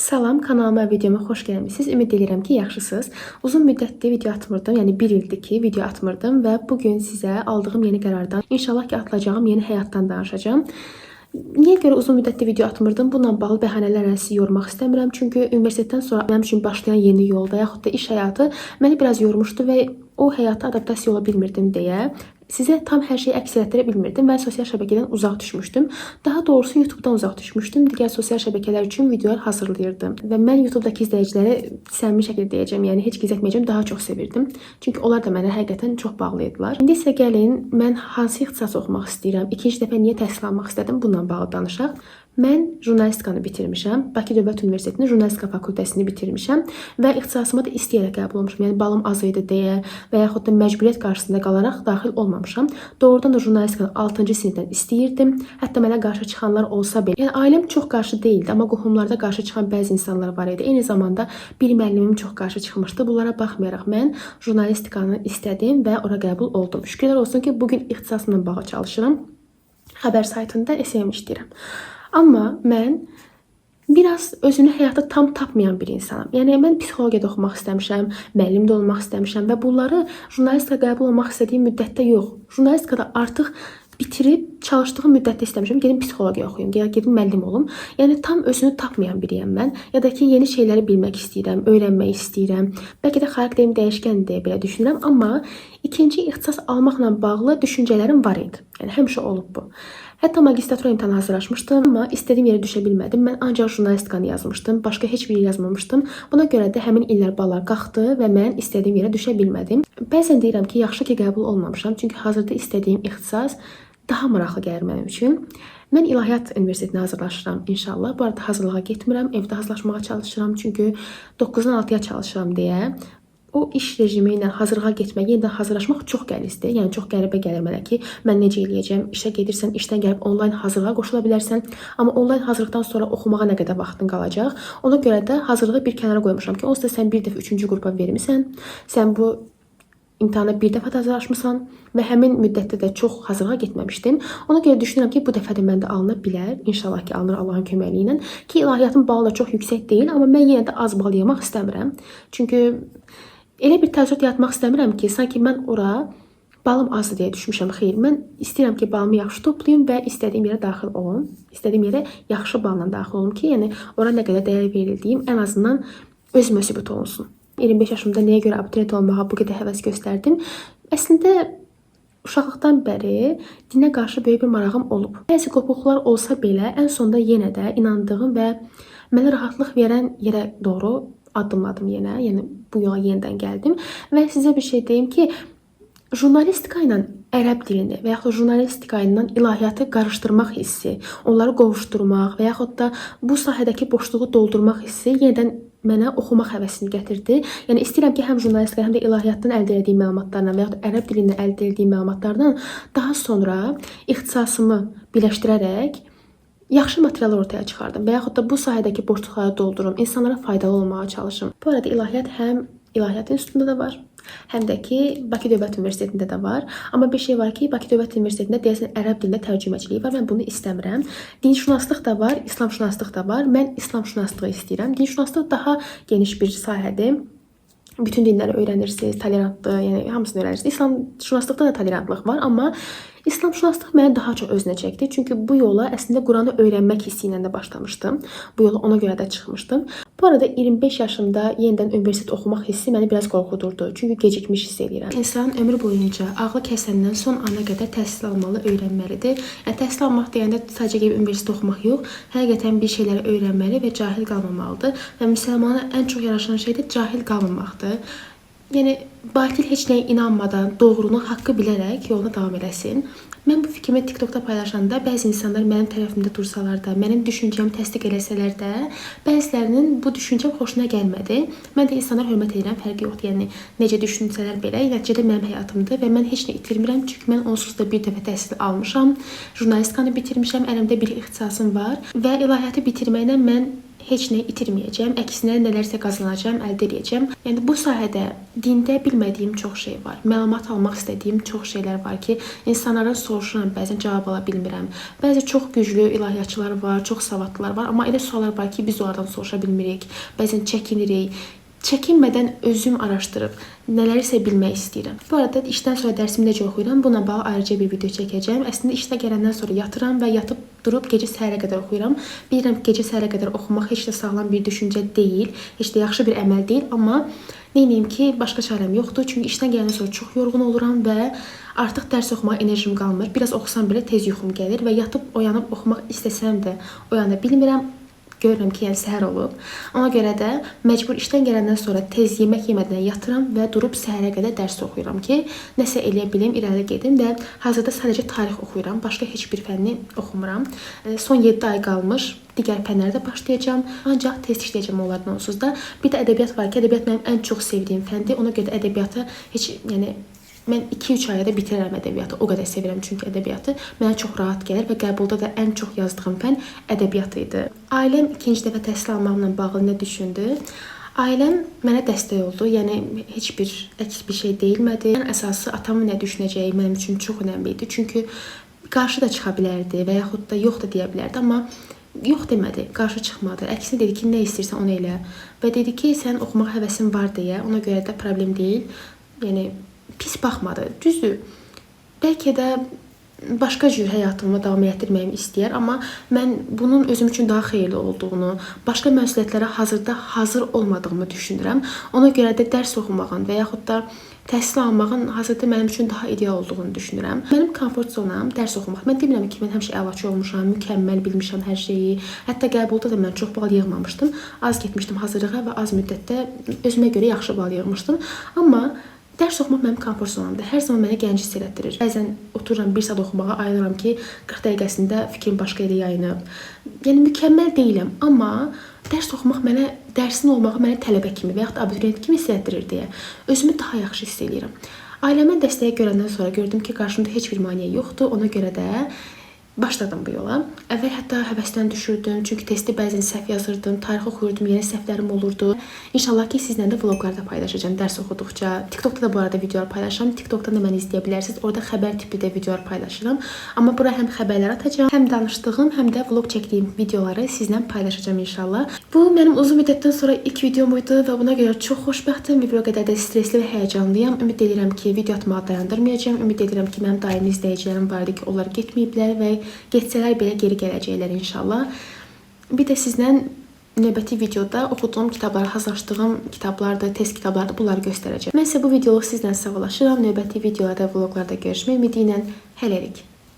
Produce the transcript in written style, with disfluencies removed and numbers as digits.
Salam, kanalıma və videoma xoş gəlmisiniz. Ümid edirəm ki, yaxşısınız. Uzun müddətdir video atmırdım, yəni 1 ildir ki, video atmırdım və bugün sizə aldığım yeni qərardan, inşallah ki, atılacağım yeni həyatdan danışacağım. Niyə görə uzun müddətdir video atmırdım? Bununla bağlı bəhanələrlə sizi yormaq istəmirəm. Çünki universitetdən sonra mənim üçün başlayan yeni yol və yaxud da iş həyatı məni biraz yormuşdu və o həyata adaptasiya ola bilmirdim deyə sizə tam hər şeyi əks etdirə bilmirdim və sosial şəbəkədən uzaq düşmüşdüm. Daha doğrusu YouTube'dan uzaq düşmüşdüm. Digər sosial şəbəkələr üçün videolar hazırlayırdım. Və mən YouTube'dakı izləyiciləri səmimi şəkildə deyəcəm, yəni heç gizlətməyəcəm, daha çox sevirdim. Çünki onlar da mənə həqiqətən çox bağlıydılar. İndi isə gəlin mən hansı ixtisas oxumaq istəyirəm, ikinci dəfə niyə təhsil almaq istədim, bununla bağlı danışaq. Mən jurnalistikanı bitirmişəm. Bakı Dövlət Universitetinin jurnalistika fakültəsini bitirmişəm və ixtisasıma da istəyərək qəbul olmuşam. Yəni balım az idi deyə və yaxud da məcburiyyət qarşısında qalaraq daxil olmamışam. Doğrudan da jurnalistikanı 6-cı sinifdən istəyirdim. Hətta mənə qarşı çıxanlar olsa belə, yəni ailəm çox qarşı deyildi, amma qohumlarda qarşı çıxan bəzi insanlar var idi. Eyni zamanda bir müəllimim çox qarşı çıxmışdı. Bunlara baxmayaraq mən jurnalistikanı istədim və ora qəbul oldum. Şükürlər olsun ki, bugün ixtisasımla bağlı çalışıram. Xəbər saytında SEM işləyirəm. Amma mən biraz özünü həyatda tam tapmayan bir insanım. Yəni mən psixologiyada oxumaq istəmişəm, müəllim də olmaq istəmişəm və bunları jurnalistika qəbul olmaq istədiyim müddətdə yox. Jurnalistikada artıq bitirib çalışdığım müddətdə istəmişəm. Gedim psixologiya oxuyum, gedim müəllim olum. Yəni tam özünü tapmayan biriyəm mən. Ya da ki yeni şeyləri bilmək istəyirəm, öyrənmək istəyirəm. Bəlkə də xarakterim dəyişkəndir deyə belə düşünürəm, amma ikinci ixtisas almaqla bağlı düşüncələrim var idi. Yəni həmişə olub bu. Hətta magistratura imtahanı hazırlaşmışdım, amma istədiyim yerə düşə bilmədim. Mən ancaq jurnalistikanı yazmışdım, başqa heç bir yazmamışdım. Buna görə də həmin illər ballar qalxdı və mən istədiyim yerə düşə bilmədim. Bəzən deyirəm ki, yaxşı ki qəbul olmamışam, çünki hazırda istədiyim ixtisas daha maraqlı gəlir mənim üçün. Mən İlahiyyat Universitetinə hazırlaşıram inşallah. Bu arada hazırlığa getmirəm, evdə hazırlaşmağa çalışıram, çünki 9-dan 6-ya çalışıram deyə. O iş rejimi ilə hazırlığa getmək, yenidən hazırlaşmaq çox qəlizdir. Yəni çox qəribə gəlir mənə ki, mən necə eləyəcəm? İşə gedirsən, işdən gəlib onlayn hazırlığa qoşula bilərsən, amma onlayn hazırlıqdan sonra oxumağa nə qədər vaxtın qalacaq? Ona görə də hazırlığı bir kənara qoymuşam ki, onsuz da sən bir dəfə 3-cü qrupa vermisən, sən bu imtahana bir dəfə hazırlaşmısan və həmin müddətdə də çox hazırlığa getməmişdim. Ona görə düşünürəm ki, bu dəfə də məndə alına bilər. İnşallah ki, alınır Allahın köməyi ilə. Ki ilahiyyatın balı da çox yüksək deyil, amma mən yenə də az bal yığmaq istəmirəm. Çünki elə bir təəssürat yaratmaq istəmirəm ki, sanki mən ora balım azdır deyə düşmüşəm. Xeyr, mən istəyirəm ki, balımı yaxşı toplayım və istədiyim yerə daxil olum. İstədiyim yerə yaxşı balla daxil olum ki, yəni ora nə qədər dəyər verildiyim ən azından özümə sübut olunsun. 25 yaşımda nəyə görə abituriyent olmağa bu qədər həvəs göstərdim? Əslində uşaqlıqdan bəri dinə qarşı böyük bir marağım olub. Bəzi qopuqlar olsa belə, ən sonda yenə də inandığım və mənə rahatlıq verən yerə doğru addımladım yenə. Yəni bu yola yenidən gəldim və sizə bir şey deyim ki, jurnalistika ilə ərəb dilini və yaxud da jurnalistika ilə ilahiyyatı qarışdırmaq hissi, onları qovuşdurmaq və yaxud da bu sahədəki boşluğu doldurmaq hissi yenidən mənə oxumaq həvəsini gətirdi. Yəni istəyirəm ki, həm jurnalistika, həm də ilahiyyatdan əldə etdiyim məlumatlarla və yaxud da ərəb dilindən əldə etdiyim məlumatlardan daha sonra ixtisasımı birləşdirərək yaxşı materiallar ortaya çıxardım və yaxud da bu sahədəki boşluqları doldurum, insanlara faydalı olmağa çalışım. Bu arada ilahiyyat həm İlahiyyat İnstitutunda da var, həm də ki Bakı Dövlət Universitetində də var. Amma bir şey var ki, Bakı Dövlət Universitetində deyəsən ərəb dilində tərcüməçiliyi var. Mən bunu istəmirəm. Dinşünaslıq da var, İslamşünaslıq da var. Mən İslamşünaslığı istəyirəm. Dinşünaslıq daha geniş bir sahədir. Bütün dinləri öyrənirsiniz, tolerantdır, yəni hamısını öyrənirsiniz. İslamşünaslıqda da tolerantlıq var, amma İslamşünaslıq məni daha çox özünə çəkdi. Çünki bu yola əslində Quranı öyrənmək hissi ilə də başlamışdım. Bu yola ona görə də çıxmışdım. Bu arada 25 yaşımda yenidən universitet oxumaq hissi məni biraz qorxudurdu. Çünki gecikmiş hiss edirəm. İnsan ömrü boyunca ağlı kəsəndən son ana qədər təhsil almalı, öyrənməlidir. Yəni təhsil almaq deyəndə sadəcə gəlib universitet oxumaq yox, həqiqətən bir şeyləri öyrənməli və cahil qalmamalıdır. Və müsəlmana ən çox yaraşan şey də cahil qalmamaqdır. Yəni batil heç nəyə inanmadan, doğrunu, haqqı bilərək yoluna davam eləsin. Mən bu fikrimi TikTokda paylaşanda bəzi insanlar mənim tərəfimdə dursalar da, mənim düşüncəmi təsdiq eləsələr də, bəzilərinin bu düşüncəm xoşuna gəlmədi. Mən də insanlara hörmət edirəm, fərqi yoxdur. Yəni necə düşünsələr belə, nəticədə mənim həyatımdır və mən heç nə itirmirəm, çünki mən onsuz da bir dəfə təhsil almışam. Jurnalistikanı bitirmişəm, əlimdə bir ixtisasım var və ilahiyyatı bitirməklə mən heç nə itirməyəcəm. Əksinə nələrsə qazanacağam, əldə edəcəm. Yəni bu sahədə dində bilmədiyim çox şey var. Məlumat almaq istədiyim çox şeylər var ki, insanlardan soruşuram, bəzən cavab ala bilmirəm. Bəzi çox güclü ilahiyyatçılar var, çox savadlılar var, amma elə suallar var ki, biz onlardan soruşa bilmirik. Bəzən çəkinirik. Çəkinmədən özüm araşdırıb nələrsə bilmək istəyirəm. Bu arada işdən sonra dərsimi necə oxuyuram, buna bağlı ayrıca bir video çəkəcəm. Əslində işdə gələndən sonra yatıram və yatıb durub gecə səhərə qədər oxuyuram. Bilirəm ki, gecə səhərə qədər oxumaq heç də sağlam bir düşüncə deyil, heç də yaxşı bir əməl deyil, amma neyniyim ki, başqa çarəm yoxdur. Çünki işdən gələndən sonra çox yorğun oluram və artıq dərs oxumağa enerjim qalmır. Biraz oxusam belə tez yuxum gəlir və yatıb oyanıb oxumaq istəsəm də oyana bilmirəm. Görürəm ki, yəni səhər olub. Ona görə də məcbur işdən gələndən sonra tez yemək yemədən yatıram və durub səhərə qədər dərs oxuyuram ki, nəsə eləyə bilim, irəli gedim və hazırda sadəcə tarix oxuyuram. Başqa heç bir fənni oxumuram. Son 7 ay qalmış. Digər fənlərdə başlayacağam. Ancaq test işləyəcəm onlardan onsuz da. Bir də ədəbiyyat var ki, ədəbiyyat mənim ən çox sevdiyim fəndir. Ona görə də ədəbiyyatı heç, yəni mən 2-3 ayda bitirərəm ədəbiyyatı. O qədər sevirəm çünki ədəbiyyatı mənə çox rahat gəlir və qəbulda da ən çox yazdığım fən ədəbiyyat idi. Ailəm ikinci dəfə təhsil almaqla bağlı nə düşündü? Ailəm mənə dəstək oldu. Yəni heç bir əks bir şey deyilmədi. Ən əsası atamın nə düşünəcəyi mənim üçün çox önəmli idi. Çünki qarşı da çıxa bilərdi və yaxud da yox da deyə bilərdi, amma yox demədi, qarşı çıxmadı. Əksinə dedi ki, nə istəyirsən onu elə. Və dedi ki, sən oxumaq həvəsin var deyə, ona görə də problem deyil. Yəni pis baxmadı. Düzdür. Bəlkə də başqa cür həyatımı davam etdirməyimi istəyər, amma mən bunun özüm üçün daha xeyirli olduğunu, başqa məsuliyyətlərə hazırda hazır olmadığımı düşünürəm. Ona görə də dərs oxumağın və yaxud da təhsil almağın hazırda mənim üçün daha ideal olduğunu düşünürəm. Mənim komfort zonam dərs oxumaq. Mən demirəm ki, mən həmişə əlaçı olmuşam, mükəmməl bilmişəm hər şeyi. Hətta qəbulda da mən çox bal yığmamışdım. Az getmişdim hazırlığa və az müddətdə özümə görə yaxşı bal yığmışdım. Amma dərs oxumaq mənim komfort zonamdır. Hər zaman mənə gənc hiss elətdirir. Bəzən otururam 1 saat oxumağa, ayılıram ki, 40 dəqiqəsində fikrim başqa yerə yayınıb. Yəni mükəmməl deyiləm, amma dərs oxumaq mənə, dərsin olmağı mənə tələbə kimi və yaxud da abituriyent kimi hiss elətdirir deyə özümü daha yaxşı hiss eləyirəm. Ailəmə dəstəyi görəndən sonra gördüm ki, qarşımda heç bir maneə yoxdur. Ona görə də başladım bu yola. Əvvəl hətta həvəsdən düşürdüm. Çünki testi bəzən səhv yazırdım, tarix oxuyurdum, yeni səhvlərim olurdu. İnşallah ki, sizlə də vloqlarda paylaşacağam dərs oxuduqca. TikTokda da bu arada videolar paylaşıram. TikTokdan da məni izləyə bilərsiniz. Orada xəbər tipli də videolar paylaşıram. Amma bura həm xəbərlər atacağam, həm danışdığım, həm də vloq çəkdiyim videoları sizlə paylaşacağam inşallah. Bu mənim uzun müddətdən sonra ilk videom idi və buna görə çox xoşbəxtəm və bir o qədər də stresli və həyəcanlıyam. Ümid edirəm ki, video atmağı dayandırmayacağam. Ümid edirəm ki, mənim daimi izləyicilərim var idi ki, onlar getməyiblər və getsələr belə geri gələcəklər inşallah. Bir də sizlə növbəti videoda oxuduğum kitabları, hazırlaşdığım kitablardır, test kitablardır, bunları göstərəcəm. Mən isə bu videoluq sizlə sağollaşıram. Növbəti videolarda, vloqlarda görüşmək ümidi ilə hələlik.